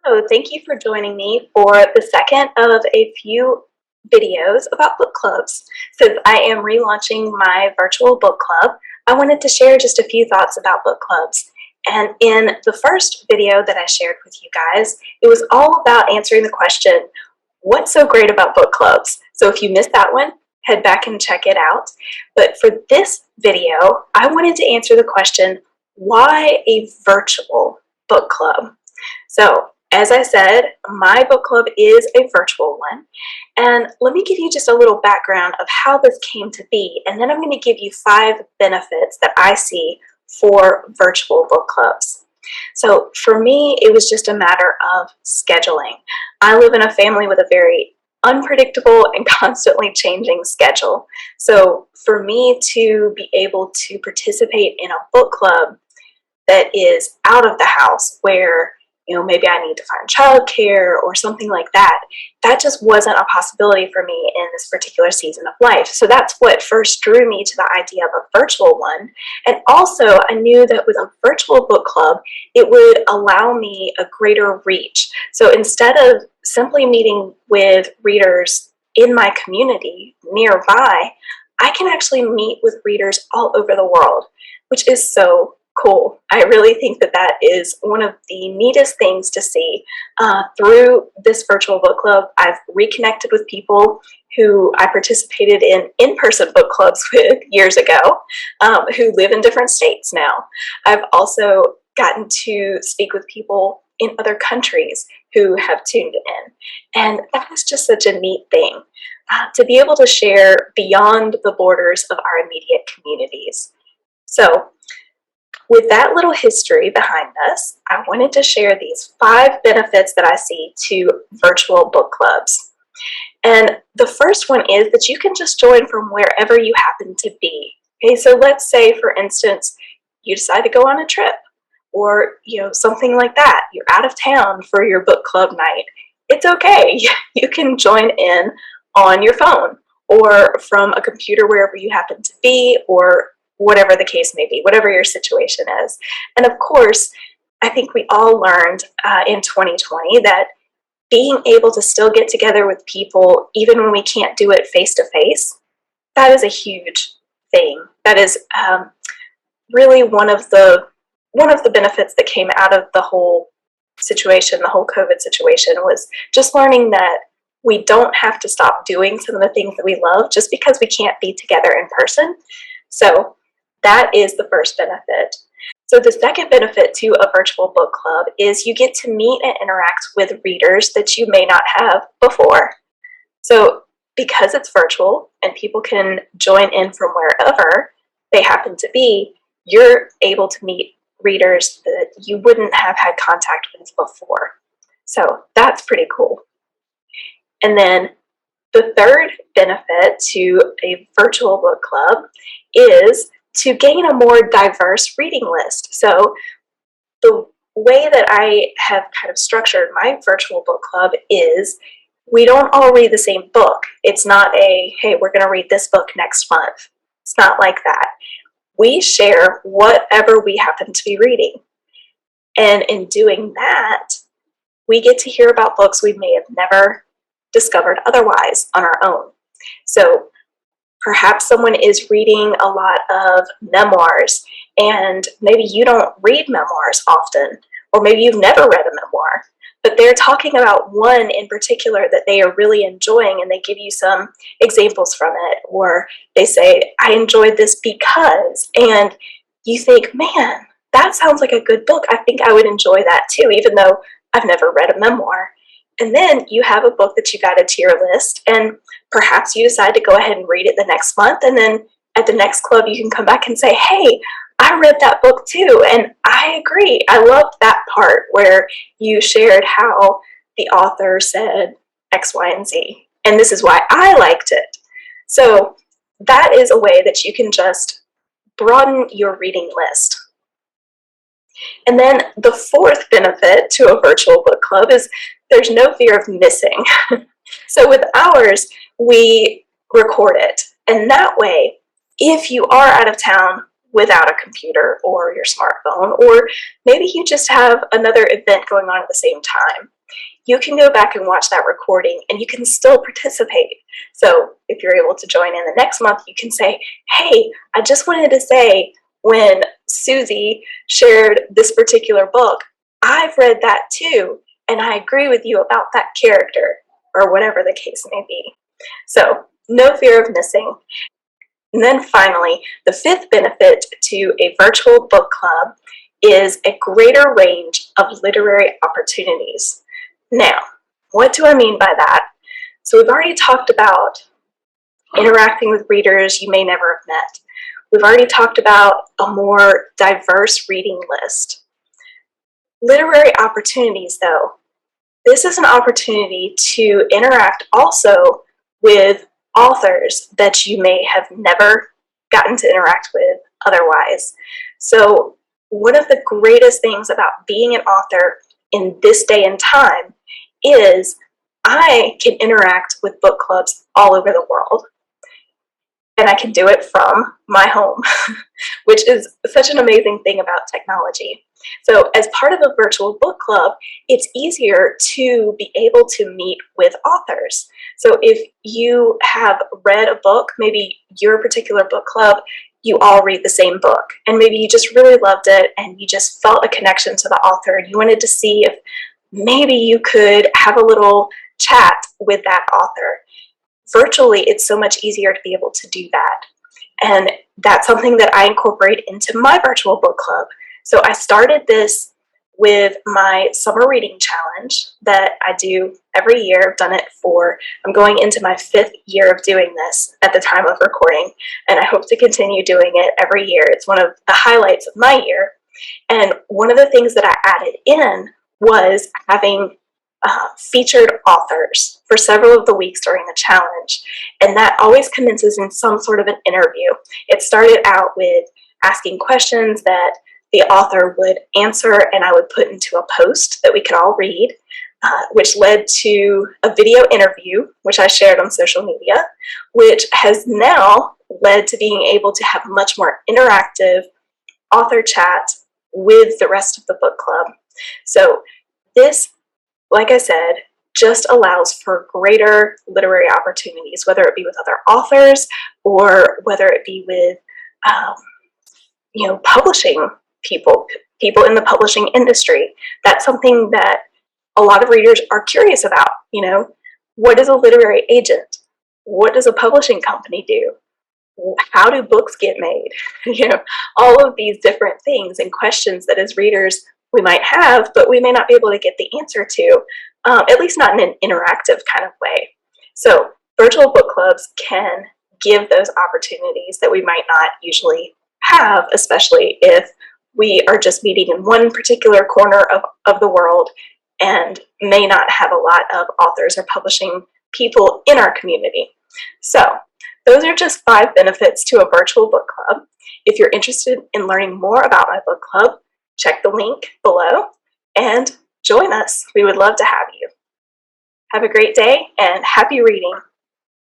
So thank you for joining me for the second of a few videos about book clubs. Since I am relaunching my virtual book club, I wanted to share just a few thoughts about book clubs. And in the first video that I shared with you guys, it was all about answering the question, what's so great about book clubs? So if you missed that one, head back and check it out. But for this video, I wanted to answer the question, why a virtual book club? So as I said, my book club is a virtual one. And let me give you just a little background of how this came to be. And then I'm going to give you 5 benefits that I see for virtual book clubs. So for me, it was just a matter of scheduling. I live in a family with a very unpredictable and constantly changing schedule. So for me to be able to participate in a book club that is out of the house where maybe I need to find childcare or something like that. That just wasn't a possibility for me in this particular season of life. So that's what first drew me to the idea of a virtual one. And also I knew that with a virtual book club, it would allow me a greater reach. So instead of simply meeting with readers in my community nearby, I can actually meet with readers all over the world, which is so cool. I really think that that is one of the neatest things to see through this virtual book club. I've reconnected with people who I participated in in-person book clubs with years ago, who live in different states now. I've also gotten to speak with people in other countries who have tuned in. And that is just such a neat thing, to be able to share beyond the borders of our immediate communities. So with that little history behind us, I wanted to share these 5 benefits that I see to virtual book clubs. And the first one is that you can just join from wherever you happen to be. Okay, so let's say, for instance, you decide to go on a trip or something like that. You're out of town for your book club night. It's okay. You can join in on your phone or from a computer wherever you happen to be, or whatever the case may be, whatever your situation is. And of course, I think we all learned in 2020 that being able to still get together with people, even when we can't do it face to face, that is a huge thing. That is really one of the benefits that came out of the whole situation, the whole COVID situation, was just learning that we don't have to stop doing some of the things that we love just because we can't be together in person. So that is the first benefit. So the second benefit to a virtual book club is you get to meet and interact with readers that you may not have before. So because it's virtual and people can join in from wherever they happen to be, you're able to meet readers that you wouldn't have had contact with before. So that's pretty cool. And then the third benefit to a virtual book club is to gain a more diverse reading list. So the way that I have kind of structured my virtual book club is we don't all read the same book. It's not a, hey, we're going to read this book next month. It's not like that. We share whatever we happen to be reading. And in doing that, we get to hear about books we may have never discovered otherwise on our own. So perhaps someone is reading a lot of memoirs, and maybe you don't read memoirs often, or maybe you've never read a memoir, but they're talking about one in particular that they are really enjoying, and they give you some examples from it, or they say, I enjoyed this because, and you think, man, that sounds like a good book. I think I would enjoy that too, even though I've never read a memoir. And then you have a book that you've added to your list, and perhaps you decide to go ahead and read it the next month, and then at the next club you can come back and say, hey, I read that book too, and I agree. I loved that part where you shared how the author said X, Y, and Z, and this is why I liked it. So that is a way that you can just broaden your reading list. And then the fourth benefit to a virtual book club is there's no fear of missing. So with ours, we record it. And that way, if you are out of town, without a computer or your smartphone, or maybe you just have another event going on at the same time. You can go back and watch that recording and you can still participate. So if you're able to join in the next month, you can say, hey, I just wanted to say when Susie shared this particular book, I've read that too, and I agree with you about that character, or whatever the case may be. So no fear of missing. And then finally, the fifth benefit to a virtual book club is a greater range of literary opportunities. Now, what do I mean by that? So we've already talked about interacting with readers you may never have met. We've already talked about a more diverse reading list. Literary opportunities, though, this is an opportunity to interact also with authors that you may have never gotten to interact with otherwise. So one of the greatest things about being an author in this day and time is I can interact with book clubs all over the world. And I can do it from my home, which is such an amazing thing about technology. So as part of a virtual book club, it's easier to be able to meet with authors. So if you have read a book, maybe your particular book club, you all read the same book, and maybe you just really loved it and you just felt a connection to the author and you wanted to see if maybe you could have a little chat with that author. Virtually, it's so much easier to be able to do that. And that's something that I incorporate into my virtual book club. So I started this with my summer reading challenge that I do every year. I've done it I'm going into my 5th year of doing this at the time of recording, and I hope to continue doing it every year. It's one of the highlights of my year. And one of the things that I added in was having featured authors for several of the weeks during the challenge, and that always commences in some sort of an interview. It started out with asking questions that the author would answer and I would put into a post that we could all read, which led to a video interview, which I shared on social media, which has now led to being able to have much more interactive author chat with the rest of the book club. So this, like I said, just allows for greater literary opportunities, whether it be with other authors or whether it be with, publishing people in the publishing industry. That's something that a lot of readers are curious about. What is a literary agent? What does a publishing company do? How do books get made? All of these different things and questions that as readers we might have, but we may not be able to get the answer to, at least not in an interactive kind of way. So virtual book clubs can give those opportunities that we might not usually have, especially if we are just meeting in one particular corner of the world and may not have a lot of authors or publishing people in our community. So those are just 5 benefits to a virtual book club. If you're interested in learning more about my book club, check the link below and join us. We would love to have you. Have a great day and happy reading.